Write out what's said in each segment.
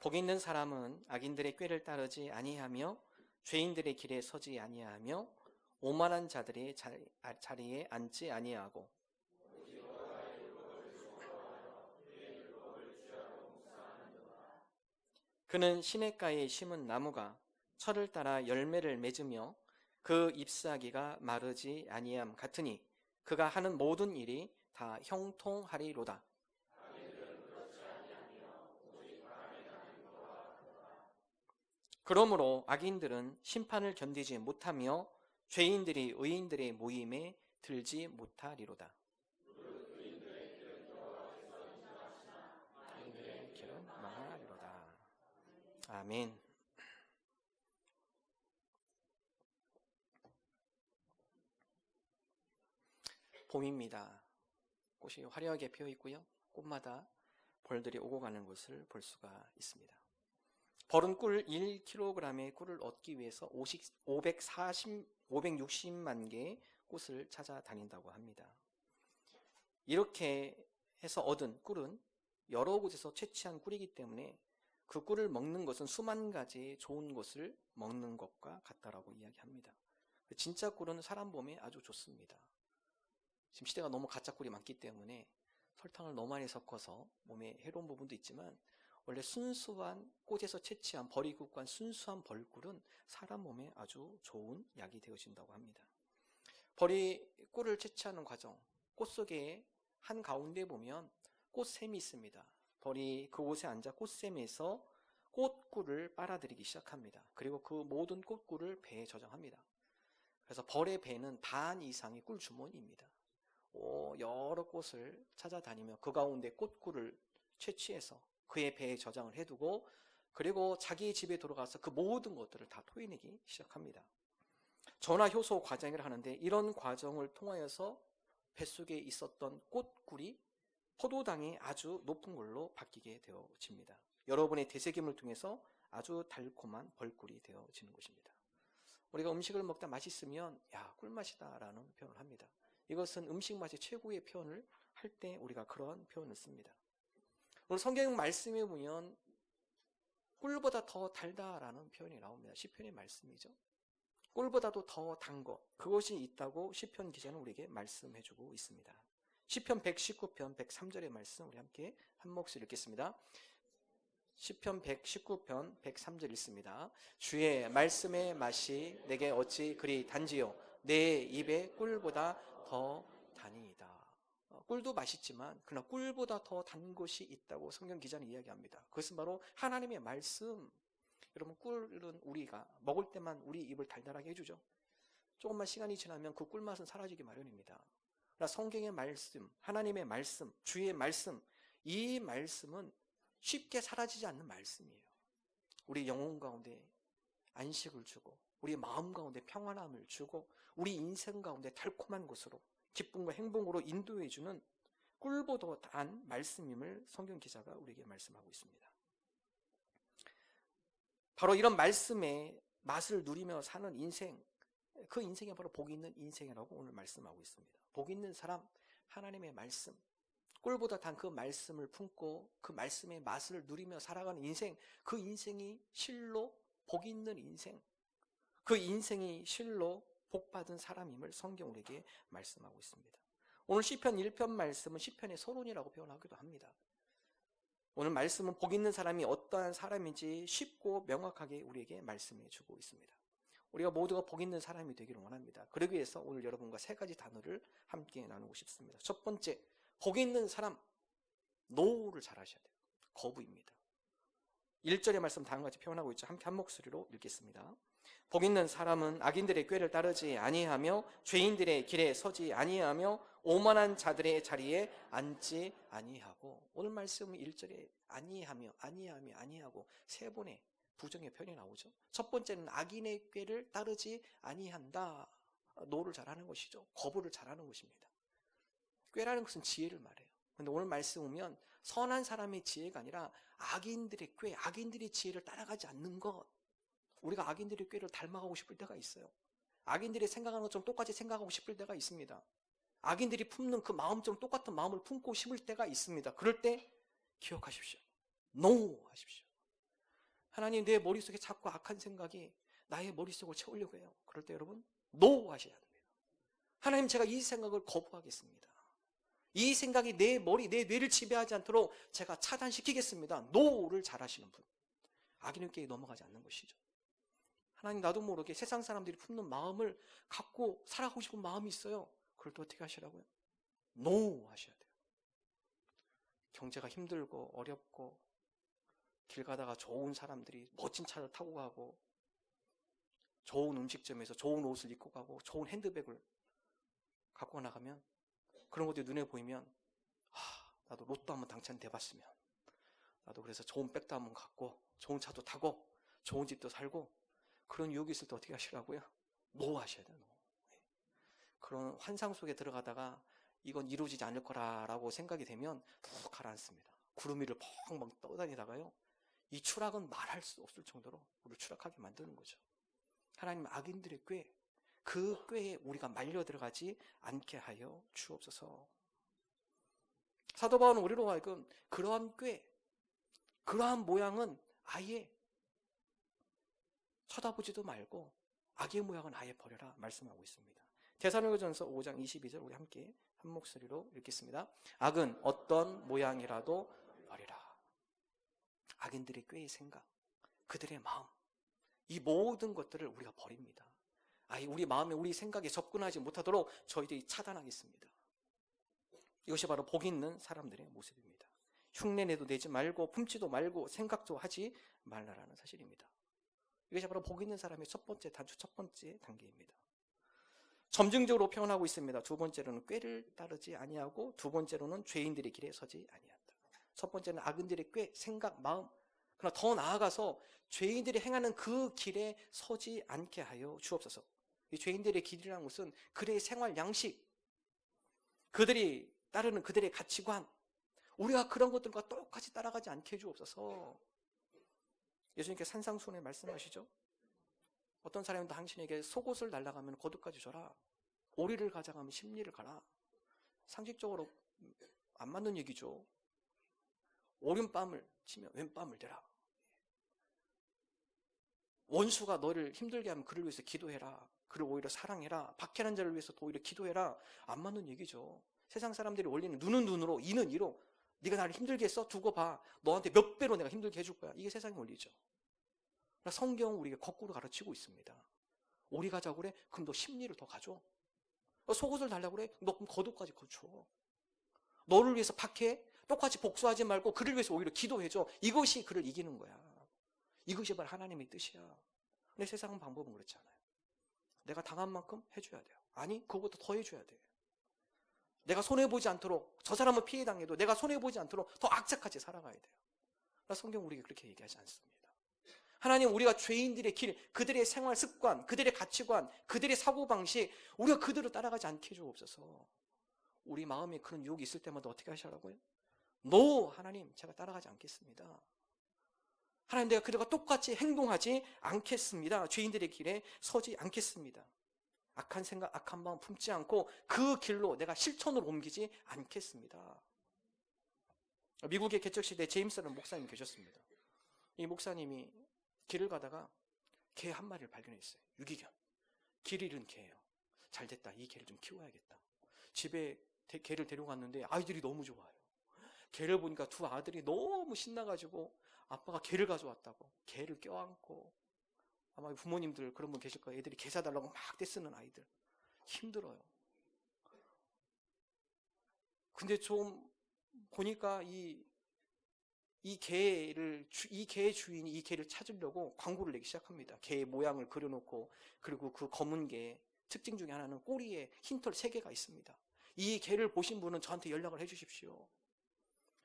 복 있는 사람은 악인들의 꾀를 따르지 아니하며 죄인들의 길에 서지 아니하며 오만한 자들의 자리에 앉지 아니하고 그는 시냇가에 심은 나무가 철을 따라 열매를 맺으며 그 잎사귀가 마르지 아니함 같으니 그가 하는 모든 일이 다 형통하리로다. 그러므로 악인들은 심판을 견디지 못하며 죄인들이 의인들의 모임에 들지 못하리로다. 악인들의 길은 망하리로다. 아멘. 봄입니다. 꽃이 화려하게 피어 있고요. 꽃마다 벌들이 오고 가는 것을 볼 수가 있습니다. 벌은 꿀 1kg의 꿀을 얻기 위해서 560만 개의 꽃을 찾아다닌다고 합니다. 이렇게 해서 얻은 꿀은 여러 곳에서 채취한 꿀이기 때문에 그 꿀을 먹는 것은 수만 가지의 좋은 것을 먹는 것과 같다라고 이야기합니다. 진짜 꿀은 사람 몸에 아주 좋습니다. 지금 시대가 너무 가짜 꿀이 많기 때문에 설탕을 너무 많이 섞어서 몸에 해로운 부분도 있지만 원래 순수한 꽃에서 채취한 벌이 굽고 한 순수한 벌꿀은 사람 몸에 아주 좋은 약이 되어진다고 합니다. 벌이 꿀을 채취하는 과정, 꽃 속에 한가운데 보면 꽃샘이 있습니다. 벌이 그곳에 앉아 꽃샘에서 꽃꿀을 빨아들이기 시작합니다. 그리고 그 모든 꽃꿀을 배에 저장합니다. 그래서 벌의 배는 반 이상이 꿀 주머니입니다. 여러 꽃을 찾아다니며 그 가운데 꽃꿀을 채취해서 그의 배에 저장을 해두고 그리고 자기 집에 돌아가서 그 모든 것들을 다 토해내기 시작합니다. 전화효소 과정을 하는데 이런 과정을 통하여서 뱃속에 있었던 꽃꿀이 포도당이 아주 높은 걸로 바뀌게 되어집니다. 여러분의 되새김을 통해서 아주 달콤한 벌꿀이 되어지는 것입니다. 우리가 음식을 먹다 맛있으면 야 꿀맛이다 라는 표현을 합니다. 이것은 음식 맛의 최고의 표현을 할 때 우리가 그런 표현을 씁니다. 오늘 성경 말씀에 보면 꿀보다 더 달다라는 표현이 나옵니다. 시편의 말씀이죠. 꿀보다도 더 단 것, 그것이 있다고 시편 기자는 우리에게 말씀해주고 있습니다. 시편 119편 103절의 말씀 우리 함께 한 목소리 읽겠습니다. 시편 119편 103절 읽습니다. 주의 말씀의 맛이 내게 어찌 그리 단지요 내 입에 꿀보다 더 다니이다. 꿀도 맛있지만 그러나 꿀보다 더 단 것이 있다고 성경 기자는 이야기합니다. 그것은 바로 하나님의 말씀. 여러분 꿀은 우리가 먹을 때만 우리 입을 달달하게 해주죠. 조금만 시간이 지나면 그 꿀맛은 사라지기 마련입니다. 그러나 성경의 말씀, 하나님의 말씀, 주의 말씀, 이 말씀은 쉽게 사라지지 않는 말씀이에요. 우리 영혼 가운데 안식을 주고 우리 마음 가운데 평안함을 주고 우리 인생 가운데 달콤한 것으로 기쁨과 행복으로 인도해주는 꿀보다 단 말씀임을 성경 기자가 우리에게 말씀하고 있습니다. 바로 이런 말씀의 맛을 누리며 사는 인생, 그 인생이 바로 복 있는 인생이라고 오늘 말씀하고 있습니다. 복 있는 사람, 하나님의 말씀, 꿀보다 단 그 말씀을 품고 그 말씀의 맛을 누리며 살아가는 인생, 그 인생이 실로 복 있는 인생, 그 인생이 실로 복받은 사람임을 성경 우리에게 말씀하고 있습니다. 오늘 시편 1편 말씀은 시편의 서론이라고 표현하기도 합니다. 오늘 말씀은 복 있는 사람이 어떠한 사람인지 쉽고 명확하게 우리에게 말씀해 주고 있습니다. 우리가 모두가 복 있는 사람이 되기를 원합니다. 그러기 위해서 오늘 여러분과 세 가지 단어를 함께 나누고 싶습니다. 첫 번째, 복 있는 사람, 노를 잘 하셔야 돼요. 거부입니다. 1절의 말씀 다음과 같이 표현하고 있죠. 함께 한 목소리로 읽겠습니다. 복 있는 사람은 악인들의 꾀를 따르지 아니하며 죄인들의 길에 서지 아니하며 오만한 자들의 자리에 앉지 아니하고, 오늘 말씀은 1절에 아니하고 세 번의 부정의 표현이 나오죠. 첫 번째는 악인의 꾀를 따르지 아니한다. 노를 잘하는 것이죠. 거부를 잘하는 것입니다. 꾀라는 것은 지혜를 말해요. 그런데 오늘 말씀 보면 선한 사람의 지혜가 아니라 악인들의 꾀, 악인들의 지혜를 따라가지 않는 것. 우리가 악인들의 꾀를 닮아가고 싶을 때가 있어요. 악인들이 생각하는 것처럼 똑같이 생각하고 싶을 때가 있습니다. 악인들이 품는 그 마음처럼 똑같은 마음을 품고 싶을 때가 있습니다. 그럴 때 기억하십시오. 노 하십시오. 하나님, 내 머릿속에 자꾸 악한 생각이 나의 머릿속을 채우려고 해요. 그럴 때 여러분, 노 하셔야 됩니다. 하나님, 제가 이 생각을 거부하겠습니다. 이 생각이 내 머리, 내 뇌를 지배하지 않도록 제가 차단시키겠습니다. 노를 잘하시는 분, 악인에게 넘어가지 않는 것이죠. 하나님, 나도 모르게 세상 사람들이 품는 마음을 갖고 살아가고 싶은 마음이 있어요. 그럴 때 어떻게 하시라고요? 노 하셔야 돼요. 경제가 힘들고 어렵고 길 가다가 좋은 사람들이 멋진 차를 타고 가고 좋은 음식점에서 좋은 옷을 입고 가고 좋은 핸드백을 갖고 나가면, 그런 것들이 눈에 보이면 나도 로또 한번 당첨돼봤으면, 나도 그래서 좋은 백도 한번 갖고 좋은 차도 타고 좋은 집도 살고, 그런 유혹이 있을 때 어떻게 하시라고요? 노 하셔야 돼요. 노. 그런 환상 속에 들어가다가 이건 이루어지지 않을 거라고 생각이 되면 푹 가라앉습니다. 구름 위를 펑펑 떠다니다가요, 이 추락은 말할 수 없을 정도로 우리를 추락하게 만드는 거죠. 하나님, 악인들의 꾀, 그 꾀에 우리가 말려 들어가지 않게 하여 주옵소서. 사도 바울은 우리로 하여금 그러한 꾀, 그러한 모양은 아예 쳐다보지도 말고 악의 모양은 아예 버려라 말씀하고 있습니다. 데살로니가전서 5장 22절 우리 함께 한 목소리로 읽겠습니다. 악은 어떤 모양이라도 버리라. 악인들의 꾀의 생각, 그들의 마음, 이 모든 것들을 우리가 버립니다. 우리 마음에, 우리 생각에 접근하지 못하도록 저희들이 차단하겠습니다. 이것이 바로 복 있는 사람들의 모습입니다. 흉내내도 내지 말고 품지도 말고 생각도 하지 말라라는 사실입니다. 이것이 바로 복 있는 사람의 첫 번째 단계입니다. 점증적으로 표현하고 있습니다. 두 번째로는 꾀를 따르지 아니하고, 두 번째로는 죄인들의 길에 서지 아니한다. 첫 번째는 악인들의 꾀, 생각, 마음. 그러나 더 나아가서 죄인들이 행하는 그 길에 서지 않게 하여 주옵소서. 이 죄인들의 길이라는 것은 그들의 생활 양식, 그들이 따르는 그들의 가치관, 우리가 그런 것들과 똑같이 따라가지 않게 해주옵소서. 예수님께서 산상수훈에 말씀하시죠. 어떤 사람이 당신에게 속옷을 달라가면 겉옷까지 줘라. 오리를 가져가면 심리를 가라. 상식적으로 안 맞는 얘기죠. 오른뺨을 치면 왼뺨을 대라. 원수가 너를 힘들게 하면 그를 위해서 기도해라. 그를 오히려 사랑해라. 박해하는 자를 위해서 오히려 기도해라. 안 맞는 얘기죠. 세상 사람들이 원리는 눈은 눈으로, 이는 이로, 네가 나를 힘들게 했어? 두고 봐. 너한테 몇 배로 내가 힘들게 해줄 거야. 이게 세상의 원리죠. 성경은 우리에게 거꾸로 가르치고 있습니다. 오리 가자고 그래? 그럼 너 심리를 더 가져. 속옷을 달라고 그래? 너 그럼 겉옷까지 거쳐. 너를 위해서 박해? 똑같이 복수하지 말고 그를 위해서 오히려 기도해줘. 이것이 그를 이기는 거야. 이것이 바로 하나님의 뜻이야. 근데 세상은 방법은 그렇지 않아요. 내가 당한 만큼 해줘야 돼요. 아니, 그것보다 더 해줘야 돼. 내가 손해보지 않도록, 저 사람은 피해당해도 내가 손해보지 않도록 더 악착같이 살아가야 돼요. 성경은 우리에게 그렇게 얘기하지 않습니다. 하나님, 우리가 죄인들의 길, 그들의 생활 습관, 그들의 가치관, 그들의 사고방식, 우리가 그대로 따라가지 않게 해주옵소서. 우리 마음에 그런 유혹이 있을 때마다 어떻게 하시라고요? 노, 하나님, 제가 따라가지 않겠습니다. 하나님, 내가 그들과 똑같이 행동하지 않겠습니다. 죄인들의 길에 서지 않겠습니다. 악한 생각, 악한 마음 품지 않고 그 길로 내가 실천으로 옮기지 않겠습니다. 미국의 개척시대에 제임스라는 목사님 계셨습니다. 이 목사님이 길을 가다가 개 한 마리를 발견했어요. 유기견. 길 잃은 개예요. 잘됐다. 이 개를 좀 키워야겠다. 집에 개를 데려갔는데 아이들이 너무 좋아요. 개를 보니까 두 아들이 너무 신나가지고 아빠가 개를 가져왔다고 개를 껴안고, 아마 부모님들 그런 분 계실 거예요. 애들이 개 사달라고 막 떼쓰는 아이들. 힘들어요. 근데 좀 보니까 이 개의 주인이 이 개를 찾으려고 광고를 내기 시작합니다. 개의 모양을 그려놓고, 그리고 그 검은 개 특징 중에 하나는 꼬리에 흰털 3개가 있습니다. 이 개를 보신 분은 저한테 연락을 해주십시오.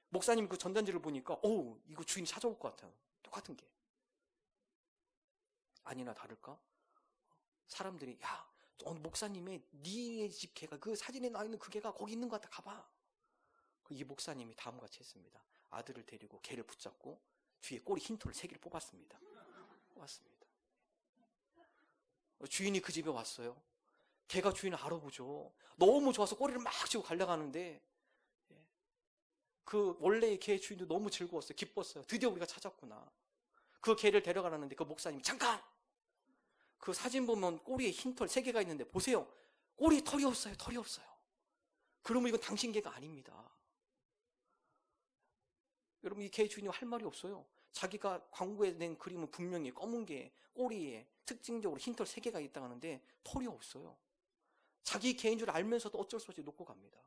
목사님 그 전단지를 보니까 이거 주인이 찾아올 것 같아요. 똑같은 개. 아니나 다를까? 사람들이 목사님의 네 집 개가, 그 사진에 나와 있는 그 개가 거기 있는 것 같아. 가봐. 이 목사님이 다음과 같이 했습니다. 아들을 데리고 개를 붙잡고 뒤에 꼬리 흰털을 3개를 뽑았습니다. 주인이 그 집에 왔어요. 개가 주인을 알아보죠. 너무 좋아서 꼬리를 막 쥐고 갈려가는데, 그 원래의 개 주인도 너무 즐거웠어요. 기뻤어요. 드디어 우리가 찾았구나. 그 개를 데려가라는데 그 목사님이 잠깐! 그 사진 보면 꼬리에 흰 털 3개가 있는데 보세요. 꼬리에 털이 없어요. 털이 없어요. 그러면 이건 당신 개가 아닙니다. 여러분 이 개 주인이 할 말이 없어요. 자기가 광고에 낸 그림은 분명히 검은 개 꼬리에 특징적으로 흰 털 3개가 있다고 하는데 털이 없어요. 자기 개인 줄 알면서도 어쩔 수 없이 놓고 갑니다.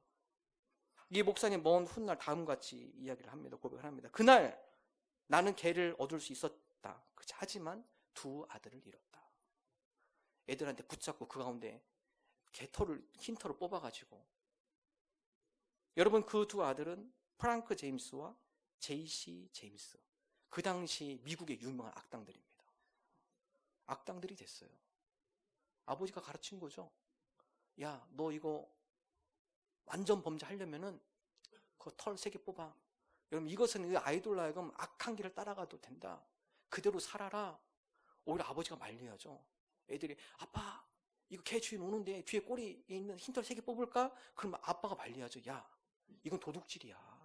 이 목사님 먼 훗날 다음같이 이야기를 합니다. 고백을 합니다. 그날 나는 개를 얻을 수 있었다. 하지만 2 아들을 잃었다. 애들한테 붙잡고 그 가운데 흰 털을 뽑아가지고 여러분 그 2 아들은 프랑크 제임스와 제이시 제임스, 그 당시 미국의 유명한 악당들입니다. 악당들이 됐어요. 아버지가 가르친 거죠. 야, 너 이거 완전 범죄하려면은 그 털 3개 뽑아. 여러분 이것은 그 아이돌로 하여금 악한 길을 따라가도 된다. 그대로 살아라. 오히려 아버지가 말려야죠. 애들이 아빠 이거 개 주인 오는데 뒤에 꼬리에 있는 흰털 3개 뽑을까? 그러면 아빠가 말려야죠. 야, 이건 도둑질이야.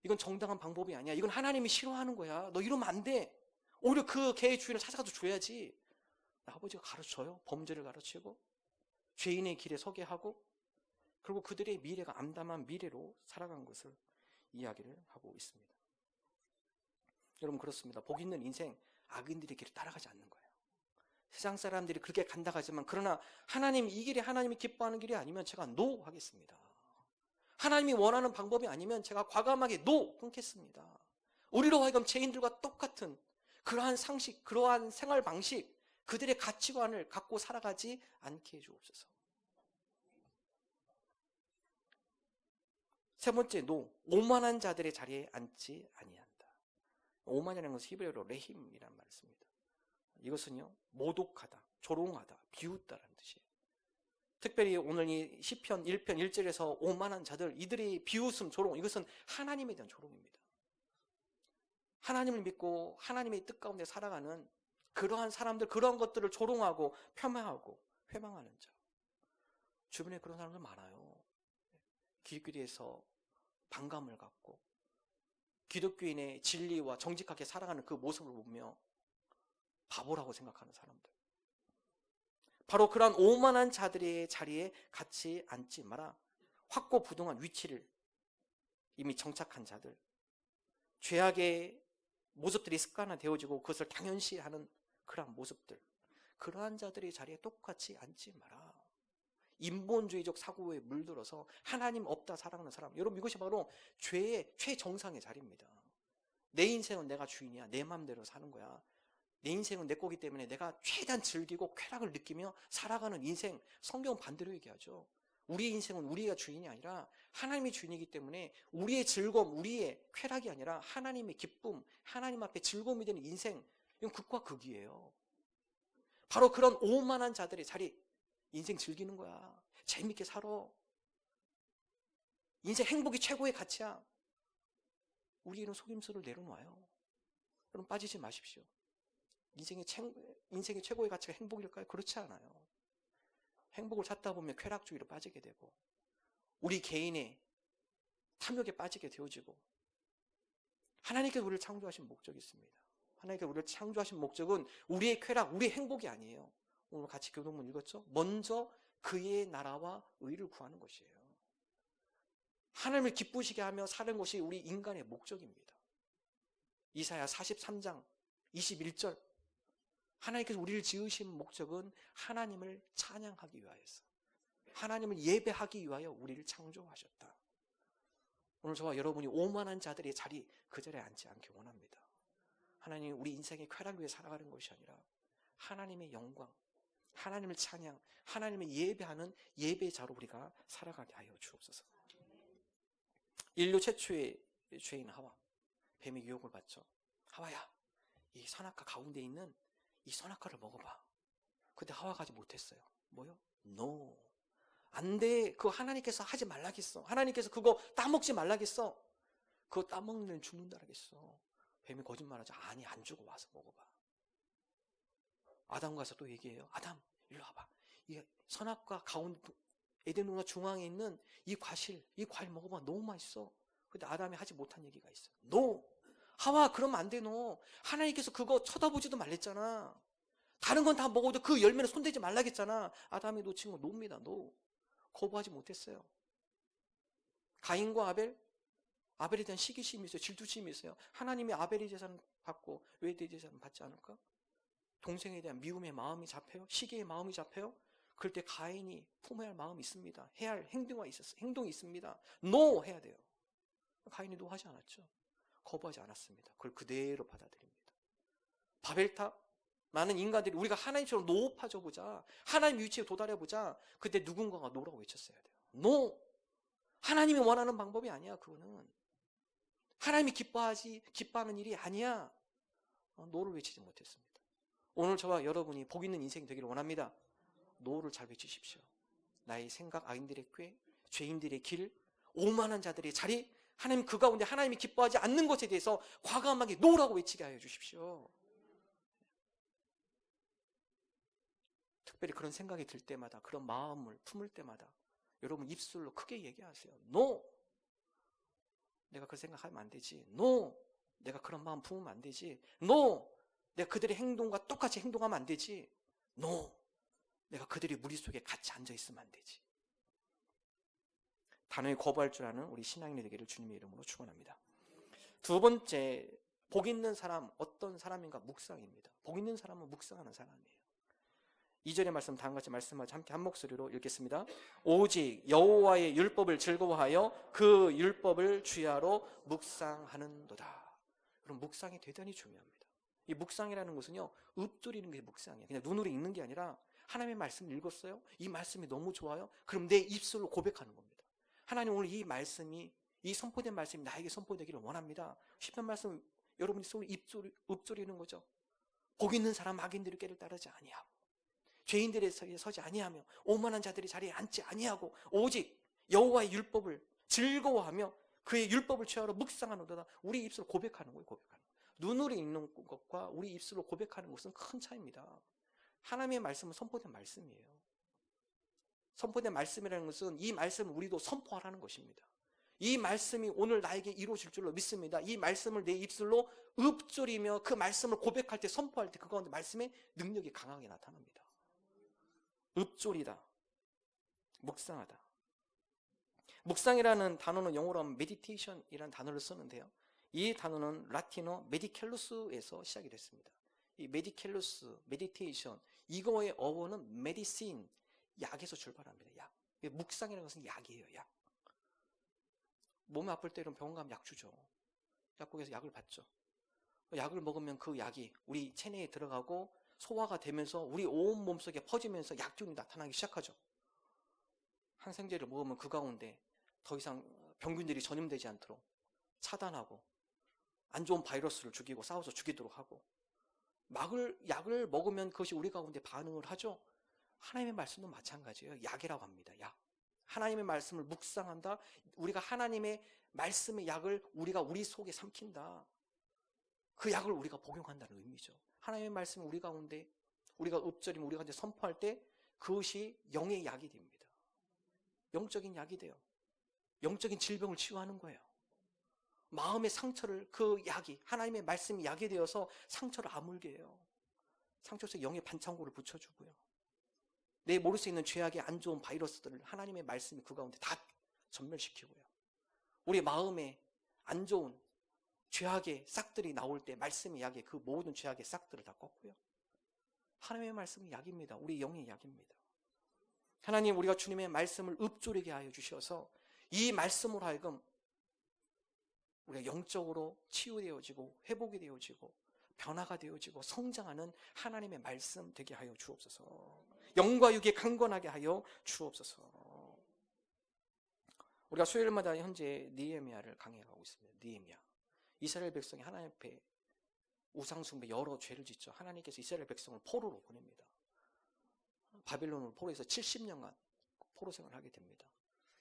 이건 정당한 방법이 아니야. 이건 하나님이 싫어하는 거야. 너 이러면 안 돼. 오히려 그 개의 주인을 찾아가서 줘야지. 아버지가 가르쳐요. 범죄를 가르치고 죄인의 길에 서게 하고 그리고 그들의 미래가 암담한 미래로 살아간 것을 이야기를 하고 있습니다. 여러분 그렇습니다. 복 있는 인생 악인들의 길을 따라가지 않는 거예요. 세상 사람들이 그렇게 간다 하지만 그러나 하나님 이 길이 하나님이 기뻐하는 길이 아니면 제가 노 하겠습니다. 하나님이 원하는 방법이 아니면 제가 과감하게 노 끊겠습니다. 우리로 하여금 죄인들과 똑같은 그러한 상식, 그러한 생활 방식, 그들의 가치관을 갖고 살아가지 않게 해주옵소서. 3번째 노, 오만한 자들의 자리에 앉지 아니한다. 오만이라는 것은 히브리어로 레힘이라는 말을 씁니다. 이것은요 모독하다, 조롱하다, 비웃다라는 뜻이에요. 특별히 오늘 이 시편 1편 1절에서 오만한 자들, 이들의 비웃음, 조롱, 이것은 하나님에 대한 조롱입니다. 하나님을 믿고 하나님의 뜻 가운데 살아가는 그러한 사람들, 그러한 것들을 조롱하고 폄하하고 회방하는 자. 주변에 그런 사람들 많아요. 길거리에서 반감을 갖고 기독교인의 진리와 정직하게 살아가는 그 모습을 보며 바보라고 생각하는 사람들. 바로 그러한 오만한 자들의 자리에 같이 앉지 마라. 확고부동한 위치를 이미 정착한 자들, 죄악의 모습들이 습관화되어지고 그것을 당연시하는 그러한 모습들, 그러한 자들의 자리에 똑같이 앉지 마라. 인본주의적 사고에 물들어서 하나님 없다 살아가는 사람, 여러분 이것이 바로 죄의 최정상의 자리입니다. 내 인생은 내가 주인이야. 내 마음대로 사는 거야. 내 인생은 내 거기 때문에 내가 최대한 즐기고 쾌락을 느끼며 살아가는 인생. 성경은 반대로 얘기하죠. 우리의 인생은 우리가 주인이 아니라 하나님이 주인이기 때문에 우리의 즐거움, 우리의 쾌락이 아니라 하나님의 기쁨, 하나님 앞에 즐거움이 되는 인생, 이건 극과 극이에요. 바로 그런 오만한 자들의 자리, 인생 즐기는 거야. 재밌게 살아. 인생 행복이 최고의 가치야. 우리는 속임수를 내려놓아요. 그럼 빠지지 마십시오. 인생의 최고의 가치가 행복일까요? 그렇지 않아요. 행복을 찾다 보면 쾌락주의로 빠지게 되고 우리 개인의 탐욕에 빠지게 되어지고, 하나님께서 우리를 창조하신 목적이 있습니다. 하나님께서 우리를 창조하신 목적은 우리의 쾌락, 우리의 행복이 아니에요. 오늘 같이 교동문 읽었죠? 먼저 그의 나라와 의를 구하는 것이에요. 하나님을 기쁘시게 하며 사는 것이 우리 인간의 목적입니다. 이사야 43장 21절, 하나님께서 우리를 지으신 목적은 하나님을 찬양하기 위하여서, 하나님을 예배하기 위하여 우리를 창조하셨다. 오늘 저와 여러분이 오만한 자들의 자리, 그 자리에 앉지 않기 원합니다. 하나님, 우리 인생의 쾌락 위에 살아가는 것이 아니라 하나님의 영광, 하나님을 찬양, 하나님을 예배하는 예배자로 우리가 살아가게 하여 주옵소서. 인류 최초의 죄인 하와, 뱀의 유혹을 받죠. 하와야, 이 선악과 가운데 있는 이 선악과를 먹어봐. 근데 하와가 하지 못했어요. 뭐요? No. 안 돼. 그거 하나님께서 하지 말라겠어. 하나님께서 그거 따먹지 말라겠어. 그거 따먹는 죽는다라겠어. 뱀이 거짓말하죠. 아니, 안 주고 와서 먹어봐. 아담 가서 또 얘기해요. 아담, 일로 와봐. 이 선악과 가운데 에덴동산 중앙에 있는 이 과일 먹어봐. 너무 맛있어. 근데 아담이 하지 못한 얘기가 있어요. No. 하와, 그러면 안 돼, 너. 하나님께서 그거 쳐다보지도 말랬잖아. 다른 건 다 먹어도 그 열매는 손대지 말라겠잖아. 아담이 놓친 거 노입니다. 노. 거부하지 못했어요. 가인과 아벨에 대한 시기심이 있어요. 질투심이 있어요. 하나님이 아벨의 재산을 받고 왜 내 재산을 받지 않을까? 동생에 대한 미움의 마음이 잡혀요. 시기의 마음이 잡혀요. 그럴 때 가인이 품어야 할 마음이 있습니다. 해야 할 행동이 있습니다. 노 해야 돼요. 가인이 노 하지 않았죠. 거부하지 않았습니다. 그걸 그대로 받아들입니다. 바벨탑, 많은 인간들이 우리가 하나님처럼 노업하자 보자, 하나님 위치에 도달해보자, 그때 누군가가 노라고 외쳤어야 돼요. 노! 하나님이 원하는 방법이 아니야. 그거는 하나님이 기뻐하는 일이 아니야. 노를 외치지 못했습니다. 오늘 저와 여러분이 복 있는 인생이 되기를 원합니다. 노를 잘 외치십시오. 나의 생각, 악인들의 꾀, 죄인들의 길, 오만한 자들의 자리, 하나님 그 가운데 하나님이 기뻐하지 않는 것에 대해서 과감하게 노라고 외치게 하여 주십시오. 특별히 그런 생각이 들 때마다, 그런 마음을 품을 때마다 여러분 입술로 크게 얘기하세요. 노! 내가 그 생각하면 안 되지. 노! 내가 그런 마음 품으면 안 되지. 노! 내가 그들의 행동과 똑같이 행동하면 안 되지. 노! 내가 그들의 무리 속에 같이 앉아있으면 안 되지. 단호히 거부할 줄 아는 우리 신앙인이 되기를 주님의 이름으로 축원합니다. 두 번째, 복 있는 사람, 어떤 사람인가? 묵상입니다. 복 있는 사람은 묵상하는 사람이에요. 2절의 말씀 다음과 같이 말씀하지 함께 한 목소리로 읽겠습니다. 오직 여호와의 율법을 즐거워하여 그 율법을 주야로 묵상하는도다. 그럼 묵상이 대단히 중요합니다. 이 묵상이라는 것은요, 읊조리는 게 묵상이에요. 그냥 눈으로 읽는 게 아니라 하나님의 말씀을 읽었어요? 이 말씀이 너무 좋아요? 그럼 내 입술로 고백하는 겁니다. 하나님, 오늘 이 말씀이, 이 선포된 말씀이 나에게 선포되기를 원합니다. 시편 말씀 여러분이 속으로 읊조리는 거죠. 복 있는 사람 악인들의 꾀를 따르지 아니하고, 죄인들의 자리에 서지 아니하며, 오만한 자들의 자리에 앉지 아니하고, 오직 여호와의 율법을 즐거워하며 그의 율법을 취하러 묵상하노도다. 우리 입술로 고백하는 거예요. 고백하는 거예요. 눈으로 읽는 것과 우리 입술로 고백하는 것은 큰 차이입니다. 하나님의 말씀은 선포된 말씀이에요. 선포된 말씀이라는 것은 이 말씀을 우리도 선포하라는 것입니다. 이 말씀이 오늘 나에게 이루어질 줄로 믿습니다. 이 말씀을 내 입술로 읊조리며 그 말씀을 고백할 때, 선포할 때 그 가운데 말씀의 능력이 강하게 나타납니다. 읊조리다, 묵상하다. 묵상이라는 단어는 영어로 하면 meditation이라는 단어를 쓰는데요, 이 단어는 라틴어 메디켈루스에서 시작이 됐습니다. 이 메디켈루스, 메디테이션, 이거의 어원은 medicine, 약에서 출발합니다. 약. 묵상이라는 것은 약이에요. 약. 몸이 아플 때 병원 가면 약 주죠. 약국에서 약을 받죠. 약을 먹으면 그 약이 우리 체내에 들어가고 소화가 되면서 우리 온 몸속에 퍼지면서 약균이 나타나기 시작하죠. 항생제를 먹으면 그 가운데 더 이상 병균들이 전염되지 않도록 차단하고, 안 좋은 바이러스를 죽이고 싸워서 죽이도록 하고, 약을 먹으면 그것이 우리 가운데 반응을 하죠. 하나님의 말씀도 마찬가지예요. 약이라고 합니다. 약. 하나님의 말씀을 묵상한다. 우리가 하나님의 말씀의 약을 우리가 우리 속에 삼킨다. 그 약을 우리가 복용한다는 의미죠. 하나님의 말씀을 우리 가운데, 우리가 읊조리면, 우리 가운데 선포할 때 그것이 영의 약이 됩니다. 영적인 약이 돼요. 영적인 질병을 치유하는 거예요. 마음의 상처를, 그 약이, 하나님의 말씀이 약이 되어서 상처를 아물게 해요. 상처 속에 영의 반창고를 붙여주고요. 내 머릿속에 있는 죄악의 안 좋은 바이러스들을 하나님의 말씀이 그 가운데 다 전멸시키고요. 우리 마음에 안 좋은 죄악의 싹들이 나올 때 말씀의 약에 그 모든 죄악의 싹들을 다 꺾고요. 하나님의 말씀은 약입니다. 우리 영의 약입니다. 하나님, 우리가 주님의 말씀을 읊조리게 하여 주셔서 이 말씀으로 하여금 우리가 영적으로 치유되어지고 회복이 되어지고 변화가 되어지고 성장하는 하나님의 말씀 되게 하여 주옵소서. 영과 육에 강건하게 하여 주옵소서. 우리가 수요일마다 현재 느헤미야를 강해가고 있습니다. 느헤미야. 이스라엘 백성이 하나님 앞에 우상숭배 여러 죄를 짓죠. 하나님께서 이스라엘 백성을 포로로 보냅니다. 바빌론으로 포로해서 70년간 포로 생활을 하게 됩니다.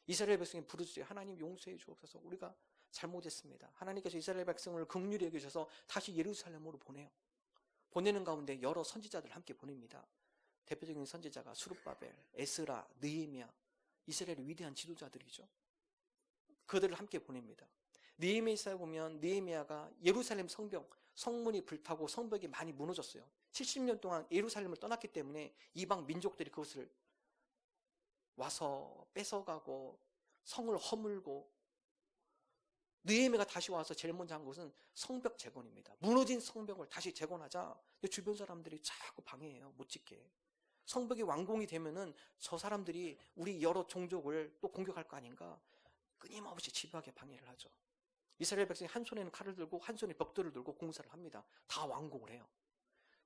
이스라엘 백성이 부르짖어요. 하나님 용서해 주옵소서. 우리가 잘못했습니다. 하나님께서 이스라엘 백성을 긍휼히 여기셔서 다시 예루살렘으로 보내요. 보내는 가운데 여러 선지자들을 함께 보냅니다. 대표적인 선지자가 수룹바벨, 에스라, 느헤미야, 이스라엘의 위대한 지도자들이죠. 그들을 함께 보냅니다. 느헤미야서에 보면 느헤미야가 예루살렘 성문이 불타고 성벽이 많이 무너졌어요. 70년 동안 예루살렘을 떠났기 때문에 이방 민족들이 그것을 와서 뺏어가고 성을 허물고, 느헤미야가 다시 와서 제일 먼저 한 것은 성벽 재건입니다. 무너진 성벽을 다시 재건하자. 근데 주변 사람들이 자꾸 방해해요. 못 짓게. 성벽이 완공이 되면은 저 사람들이 우리 여러 종족을 또 공격할 거 아닌가, 끊임없이 집요하게 방해를 하죠. 이스라엘 백성이 한 손에는 칼을 들고 한 손에 벽돌을 들고 공사를 합니다. 다 완공을 해요.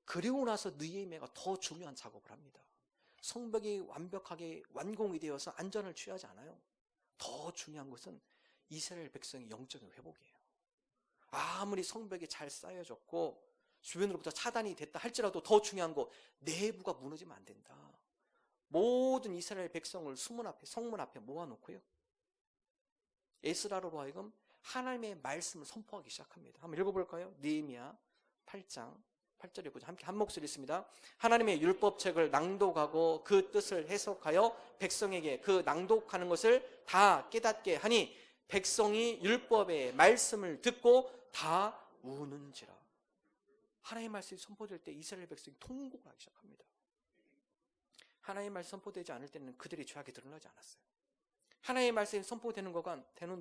그리고 나서 느헤미야가 더 중요한 작업을 합니다. 성벽이 완벽하게 완공이 되어서 안전을 취하지 않아요. 더 중요한 것은 이스라엘 백성의 영적인 회복이에요. 아무리 성벽이 잘 쌓여졌고 주변으로부터 차단이 됐다 할지라도 더 중요한 거, 내부가 무너지면 안 된다. 모든 이스라엘 백성을 성문 앞에 모아놓고요, 에스라로 하여금 하나님의 말씀을 선포하기 시작합니다. 한번 읽어볼까요? 느헤미야 8장 8절에 보자. 함께 한 목소리 있습니다. 하나님의 율법책을 낭독하고 그 뜻을 해석하여 백성에게 그 낭독하는 것을 다 깨닫게 하니 백성이 율법의 말씀을 듣고 다 우는지라. 하나님의 말씀이 선포될 때 이스라엘 백성이 통곡을 하기 시작합니다. 하나님의 말씀이 선포되지 않을 때는 그들의 죄악이 드러나지 않았어요. 하나님의 말씀이 선포되는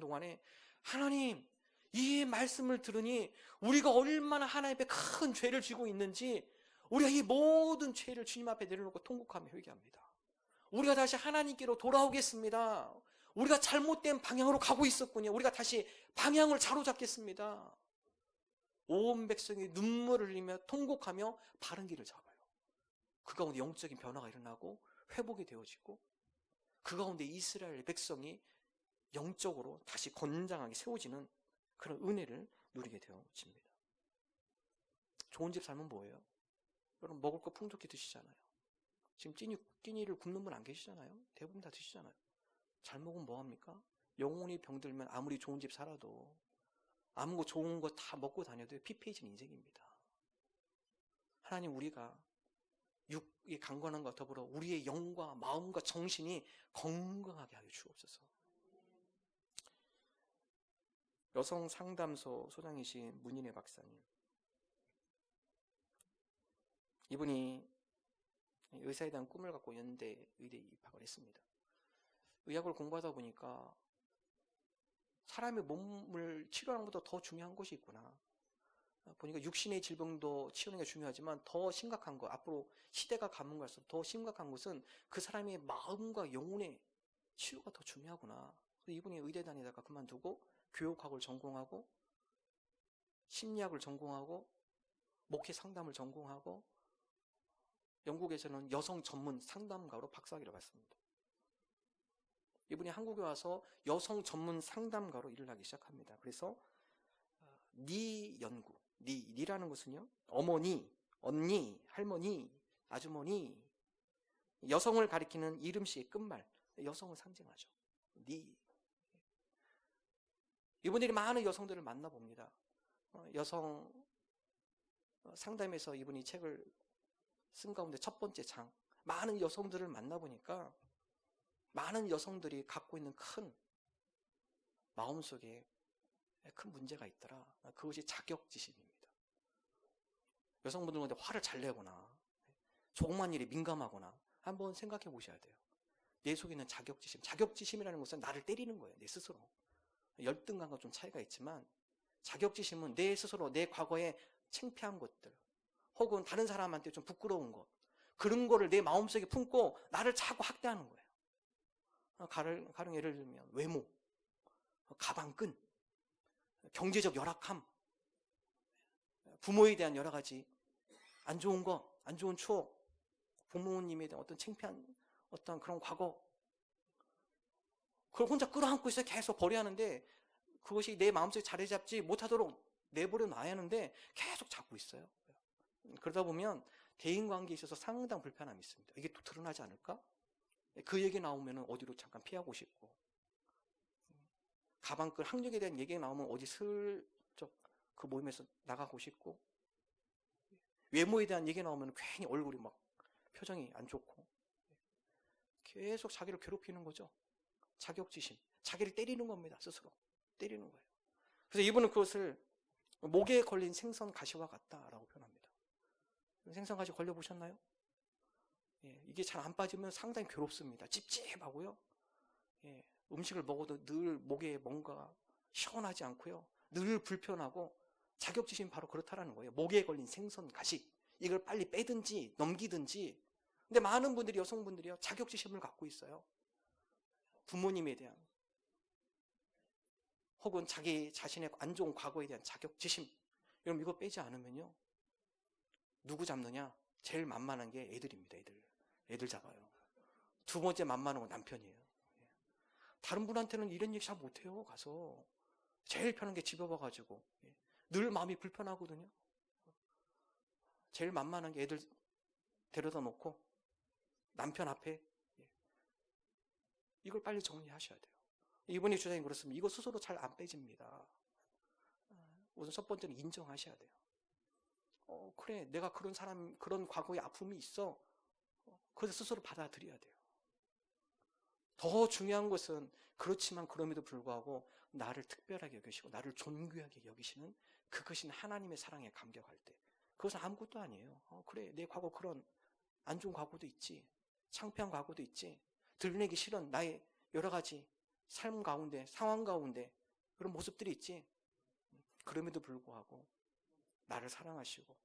동안에 하나님, 이 말씀을 들으니 우리가 얼마나 하나님 앞에 큰 죄를 지고 있는지, 우리가 이 모든 죄를 주님 앞에 내려놓고 통곡하며 회개합니다. 우리가 다시 하나님께로 돌아오겠습니다. 우리가 잘못된 방향으로 가고 있었군요. 우리가 다시 방향을 자로잡겠습니다. 온 백성이 눈물을 흘리며 통곡하며 바른 길을 잡아요. 그 가운데 영적인 변화가 일어나고 회복이 되어지고, 그 가운데 이스라엘 백성이 영적으로 다시 건장하게 세워지는 그런 은혜를 누리게 되어집니다. 좋은 집 살면 뭐예요? 여러분, 먹을 거 풍족히 드시잖아요. 지금 끼니를 굶는 분 안 계시잖아요. 대부분 다 드시잖아요. 잘 먹으면 뭐합니까? 영혼이 병들면 아무리 좋은 집 살아도, 아무 좋은 거 다 먹고 다녀도 피폐해진 인생입니다. 하나님, 우리가 육의 강건함과 더불어 우리의 영과 마음과 정신이 건강하게 하여 주옵소서. 여성 상담소 소장이신 문인혜 박사님, 이분이 의사에 대한 꿈을 갖고 의대에 입학을 했습니다. 의학을 공부하다 보니까 사람의 몸을 치료하는 것보다 더 중요한 것이 있구나. 보니까 육신의 질병도 치료하는 게 중요하지만 더 심각한 것, 앞으로 시대가 가면 갈수록 더 심각한 것은 그 사람의 마음과 영혼의 치유가 더 중요하구나. 그래서 이분이 의대 다니다가 그만두고 교육학을 전공하고 심리학을 전공하고 목회 상담을 전공하고 영국에서는 여성 전문 상담가로 박사학위를 받습니다. 이분이 한국에 와서 여성 전문 상담가로 일을 하기 시작합니다. 그래서 니 연구, 니라는 것은요, 어머니, 언니, 할머니, 아주머니, 여성을 가리키는 이름씨의 끝말, 여성을 상징하죠. 니. 이분들이 많은 여성들을 만나봅니다. 여성 상담에서 이분이 책을 쓴 가운데 첫 번째 장, 많은 여성들을 만나보니까 많은 여성들이 갖고 있는 큰 마음속에 큰 문제가 있더라. 그것이 자격지심입니다. 여성분들은 화를 잘 내거나 조그만 일에 민감하거나 한번 생각해 보셔야 돼요. 내 속에 있는 자격지심. 자격지심이라는 것은 나를 때리는 거예요. 내 스스로. 열등감과 좀 차이가 있지만, 자격지심은 내 스스로 내 과거에 창피한 것들 혹은 다른 사람한테 좀 부끄러운 것, 그런 거를 내 마음속에 품고 나를 자꾸 학대하는 거예요. 가령 예를 들면 외모, 가방끈, 경제적 열악함, 부모에 대한 여러 가지 안 좋은 것, 안 좋은 추억, 부모님에 대한 어떤 창피한 어떤 그런 과거, 그걸 혼자 끌어안고 있어요. 계속 버려야 하는데, 그것이 내 마음속에 자리 잡지 못하도록 내버려 놔야 하는데 계속 잡고 있어요. 그러다 보면 대인관계에 있어서 상당히 불편함이 있습니다. 이게 또 드러나지 않을까? 그 얘기 나오면 어디로 잠깐 피하고 싶고, 가방끈 학력에 대한 얘기가 나오면 어디 슬쩍 그 모임에서 나가고 싶고, 외모에 대한 얘기 나오면 괜히 얼굴이 막 표정이 안 좋고, 계속 자기를 괴롭히는 거죠. 자격지심, 자기를 때리는 겁니다. 스스로 때리는 거예요. 그래서 이분은 그것을 목에 걸린 생선 가시와 같다라고 표현합니다. 생선 가시 걸려보셨나요? 예, 이게 잘 안 빠지면 상당히 괴롭습니다. 찝찝하고요. 예, 음식을 먹어도 늘 목에 뭔가 시원하지 않고요. 늘 불편하고 자격지심이 바로 그렇다라는 거예요. 목에 걸린 생선 가시. 이걸 빨리 빼든지 넘기든지. 근데 많은 분들이, 여성분들이요, 자격지심을 갖고 있어요. 부모님에 대한, 혹은 자기 자신의 안 좋은 과거에 대한 자격지심. 여러분, 이거 빼지 않으면요, 누구 잡느냐? 제일 만만한 게 애들입니다. 애들 잡아요. 두 번째 만만한 건 남편이에요. 다른 분한테는 이런 얘기 잘 못해요. 가서 제일 편한 게 집에 와가지고 늘 마음이 불편하거든요. 제일 만만한 게 애들 데려다 놓고 남편 앞에 이걸 빨리 정리하셔야 돼요. 이분의 주장이 그렇습니다. 이거 스스로 잘 안 빼집니다. 우선 첫 번째는 인정하셔야 돼요. 그래, 내가 그런 사람, 그런 과거의 아픔이 있어. 그래서 스스로 받아들여야 돼요. 더 중요한 것은, 그렇지만 그럼에도 불구하고 나를 특별하게 여기시고 나를 존귀하게 여기시는 그것인 하나님의 사랑에 감격할 때, 그것은 아무것도 아니에요. 그래, 내 과거 그런 안 좋은 과거도 있지, 창피한 과거도 있지, 드러내기 싫은 나의 여러 가지 삶 가운데, 상황 가운데 그런 모습들이 있지. 그럼에도 불구하고 나를 사랑하시고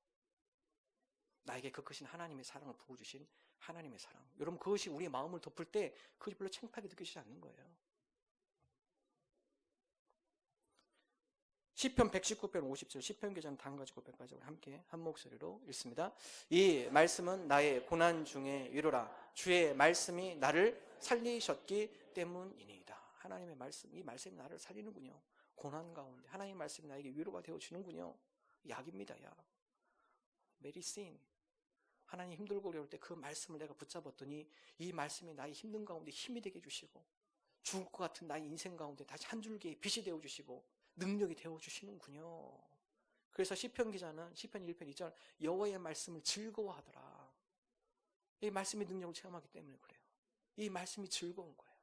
나에게 그 크신 하나님의 사랑을 부어주신 하나님의 사랑. 여러분, 그것이 우리의 마음을 덮을 때 그것이 별로 창피하게 느껴지지 않는 거예요. 시편 119편 50절, 시편 기자는 다음 가지 고백까지 함께 한 목소리로 읽습니다. 이 말씀은 나의 고난 중에 위로라. 주의 말씀이 나를 살리셨기 때문이니이다. 하나님의 말씀, 이 말씀이 나를 살리는군요. 고난 가운데 하나님의 말씀이 나에게 위로가 되어주는군요. 약입니다, 약. 메디신. 하나님 힘들고 어려울 때 그 말씀을 내가 붙잡았더니 이 말씀이 나의 힘든 가운데 힘이 되게 해주시고, 죽을 것 같은 나의 인생 가운데 다시 한 줄기의 빛이 되어주시고 능력이 되어주시는군요. 그래서 시편 기자는 시편 1편 2절 여호와의 말씀을 즐거워하더라. 이 말씀의 능력을 체험하기 때문에 그래요. 이 말씀이 즐거운 거예요.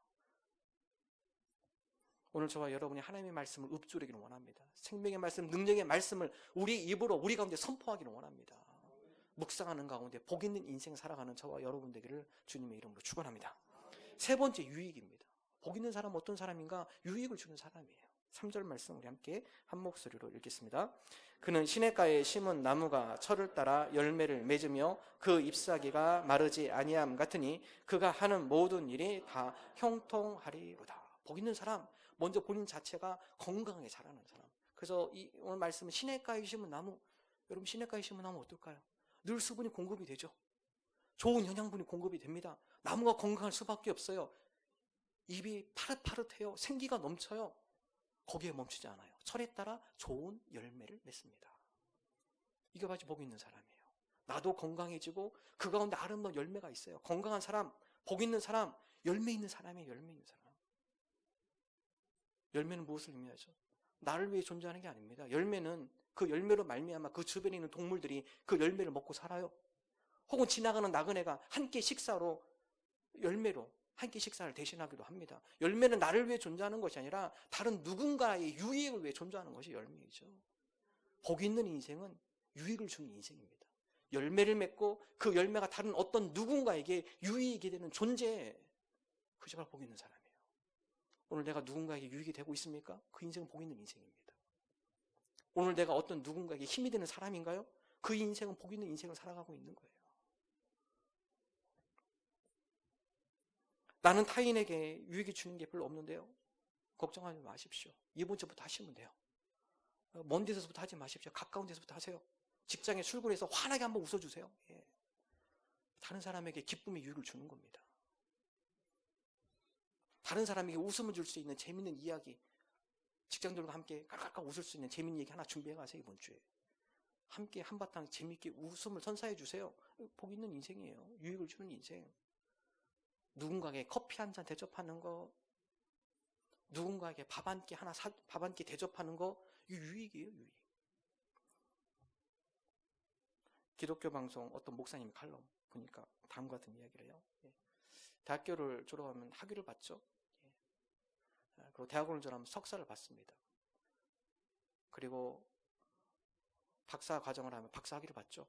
오늘 저와 여러분이 하나님의 말씀을 읊조리기를 원합니다. 생명의 말씀, 능력의 말씀을 우리 입으로 우리 가운데 선포하기를 원합니다. 묵상하는 가운데 복 있는 인생 살아가는 저와 여러분 되기를 주님의 이름으로 축원합니다. 세 번째, 유익입니다. 복 있는 사람은 어떤 사람인가? 유익을 주는 사람이에요. 3절 말씀 우리 함께 한 목소리로 읽겠습니다. 그는 시냇가에 심은 나무가 철을 따라 열매를 맺으며 그 잎사귀가 마르지 아니함 같으니 그가 하는 모든 일이 다 형통하리로다. 복 있는 사람, 먼저 본인 자체가 건강하게 자라는 사람. 그래서 오늘 말씀은 시냇가에 심은 나무. 여러분, 시냇가에 심은 나무 어떨까요? 늘 수분이 공급이 되죠. 좋은 영양분이 공급이 됩니다. 나무가 건강할 수밖에 없어요. 잎이 파릇파릇해요. 생기가 넘쳐요. 거기에 멈추지 않아요. 철에 따라 좋은 열매를 맺습니다. 이게 바로 복 있는 사람이에요. 나도 건강해지고 그 가운데 아름다운 열매가 있어요. 건강한 사람, 복 있는 사람, 열매 있는 사람이에요. 열매 있는 사람. 열매는 무엇을 의미하죠? 나를 위해 존재하는 게 아닙니다. 열매는 그 열매로 말미암아 그 주변에 있는 동물들이 그 열매를 먹고 살아요. 혹은 지나가는 나그네가 한 끼 식사로 열매로 한 끼 식사를 대신하기도 합니다. 열매는 나를 위해 존재하는 것이 아니라 다른 누군가의 유익을 위해 존재하는 것이 열매이죠. 복 있는 인생은 유익을 주는 인생입니다. 열매를 맺고 그 열매가 다른 어떤 누군가에게 유익이 되는 존재, 그것이 바로 복 있는 사람이에요. 오늘 내가 누군가에게 유익이 되고 있습니까? 그 인생은 복 있는 인생입니다. 오늘 내가 어떤 누군가에게 힘이 되는 사람인가요? 그 인생은 복 있는 인생을 살아가고 있는 거예요. 나는 타인에게 유익이 주는 게 별로 없는데요. 걱정하지 마십시오. 이번 주부터 하시면 돼요. 먼 데서부터 하지 마십시오. 가까운 데서부터 하세요. 직장에 출근해서 환하게 한번 웃어주세요. 예. 다른 사람에게 기쁨의 유익을 주는 겁니다. 다른 사람에게 웃음을 줄 수 있는 재밌는 이야기, 직장들과 함께 깔깔깔 웃을 수 있는 재밌는 얘기 하나 준비해 가세요. 이번 주에 함께 한바탕 재밌게 웃음을 선사해 주세요. 복 있는 인생이에요. 유익을 주는 인생. 누군가에게 커피 한 잔 대접하는 거, 누군가에게 밥 한 끼 대접하는 거, 이거 유익이에요. 유익. 기독교 방송 어떤 목사님 칼럼 보니까 다음과 같은 이야기를 해요. 대학교를 졸업하면 학위를 받죠. 그리고 대학원을 졸업하면 석사를 받습니다. 그리고 박사 과정을 하면 박사 학위를 받죠.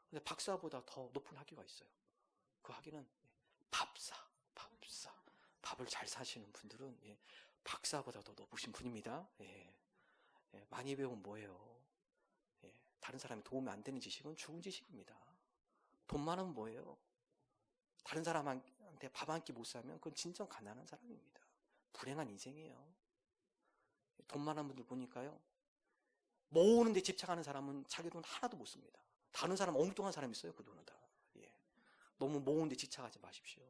근데 박사보다 더 높은 학위가 있어요. 그 학위는 밥사. 밥을 잘 사시는 분들은 박사보다 더 높으신 분입니다. 많이 배우면 뭐예요? 다른 사람이 도움이 안 되는 지식은 죽은 지식입니다. 돈 많으면 뭐예요? 다른 사람한테 밥 한 끼 못 사면 그건 진정 가난한 사람입니다. 불행한 인생이에요. 돈 많은 분들 보니까요, 모으는 데 집착하는 사람은 자기 돈 하나도 못 씁니다. 다른 사람 엉뚱한 사람이 있어요, 그 돈은 다. 너무 모으는 데 집착하지 마십시오.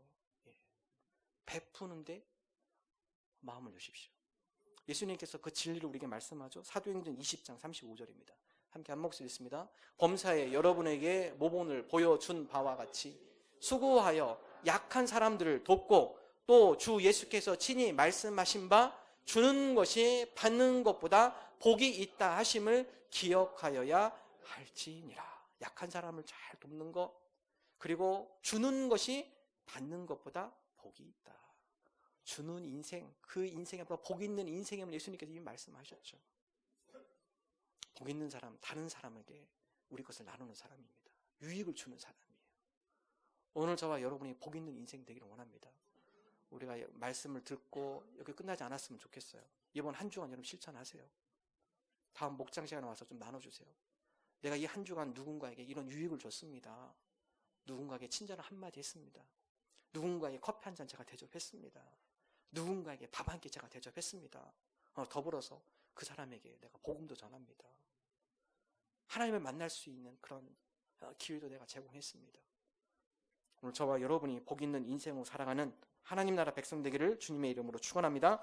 베푸는데 마음을 여십시오. 예수님께서 그 진리를 우리에게 말씀하죠. 사도행전 20장 35절입니다. 함께 한 목소리 읽습니다. 범사에 여러분에게 모본을 보여준 바와 같이 수고하여 약한 사람들을 돕고 또 주 예수께서 친히 말씀하신 바 주는 것이 받는 것보다 복이 있다 하심을 기억하여야 할지니라. 약한 사람을 잘 돕는 것, 그리고 주는 것이 받는 것보다 복이 있다. 주는 인생, 그 인생에 복 있는 인생임을 예수님께서 이미 말씀하셨죠. 복 있는 사람, 다른 사람에게 우리 것을 나누는 사람입니다. 유익을 주는 사람이에요. 오늘 저와 여러분이 복 있는 인생 되기를 원합니다. 우리가 말씀을 듣고 여기 끝나지 않았으면 좋겠어요. 이번 한 주간 여러분 실천하세요. 다음 목장 시간에 와서 좀 나눠주세요. 내가 이 한 주간 누군가에게 이런 유익을 줬습니다. 누군가에게 친절한 한마디 했습니다. 누군가에게 커피 한 잔 제가 대접했습니다. 누군가에게 밥 한 끼 제가 대접했습니다. 더불어서 그 사람에게 내가 복음도 전합니다. 하나님을 만날 수 있는 그런 기회도 내가 제공했습니다. 오늘 저와 여러분이 복 있는 인생으로 살아가는 하나님 나라 백성 되기를 주님의 이름으로 축원합니다.